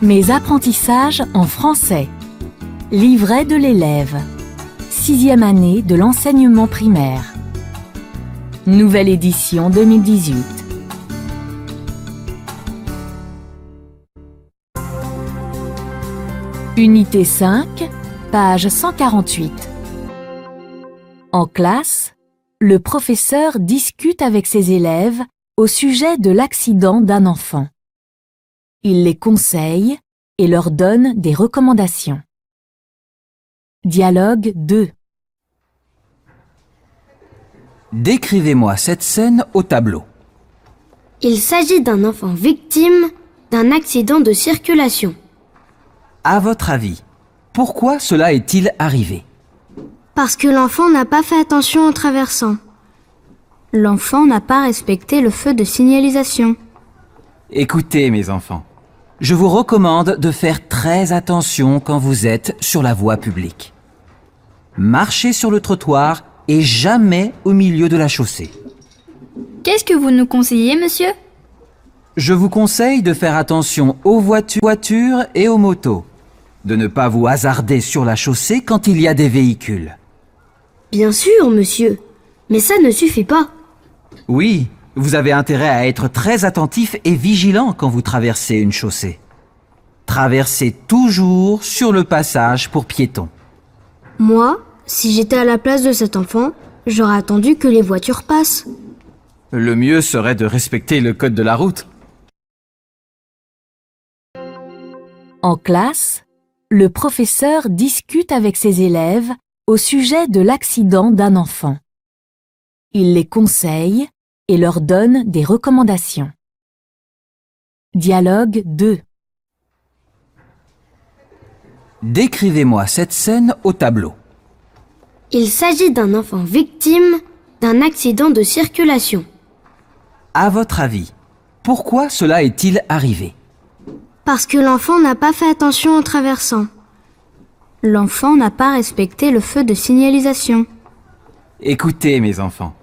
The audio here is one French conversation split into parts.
Mes apprentissages en français. Livret de l'élève. 6e année de l'enseignement primaire. Nouvelle édition 2018. Unité 5, page 148. En classe, le professeur discute avec ses élèves au sujet de l'accident d'un enfant. Il les conseille et leur donne des recommandations. Dialogue 2. Décrivez-moi cette scène au tableau. Il s'agit d'un enfant victime d'un accident de circulation. À votre avis, pourquoi cela est-il arrivé? Parce que l'enfant n'a pas fait attention en traversant. L'enfant n'a pas respecté le feu de signalisation. Écoutez mes enfants, je vous recommande de faire très attention quand vous êtes sur la voie publique. Marchez sur le trottoir et jamais au milieu de la chaussée. Qu'est-ce que vous nous conseillez, monsieur? Je vous conseille de faire attention aux voitures et aux motos, de ne pas vous hasarder sur la chaussée quand il y a des véhicules. Bien sûr, monsieur, mais ça ne suffit pas. Oui, vous avez intérêt à être très attentif et vigilant quand vous traversez une chaussée. Traversez toujours sur le passage pour piétons. Moi, si j'étais à la place de cet enfant, j'aurais attendu que les voitures passent. Le mieux serait de respecter le code de la route. En classe, le professeur discute avec ses élèves au sujet de l'accident d'un enfant. Il les conseille et leur donne des recommandations. Dialogue 2. Décrivez-moi cette scène au tableau. Il s'agit d'un enfant victime d'un accident de circulation. À votre avis, pourquoi cela est-il arrivé? Parce que l'enfant n'a pas fait attention en traversant. L'enfant n'a pas respecté le feu de signalisation. Écoutez mes enfants,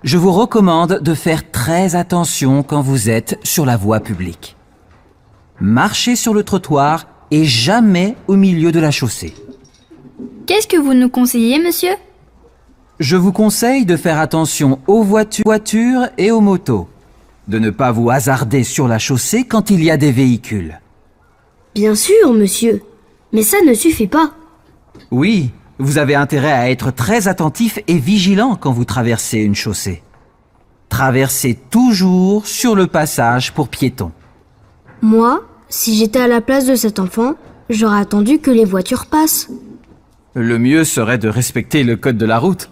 je vous recommande de faire très attention quand vous êtes sur la voie publique. Marchez sur le trottoir et jamais au milieu de la chaussée. Qu'est-ce que vous nous conseillez, monsieur? Je vous conseille de faire attention aux voitures et aux motos, de ne pas vous hasarder sur la chaussée quand il y a des véhicules. Bien sûr, monsieur, mais ça ne suffit pas. Oui, vous avez intérêt à être très attentif et vigilant quand vous traversez une chaussée. Traversez toujours sur le passage pour piétons. Moi, si j'étais à la place de cet enfant, j'aurais attendu que les voitures passent. Le mieux serait de respecter le code de la route.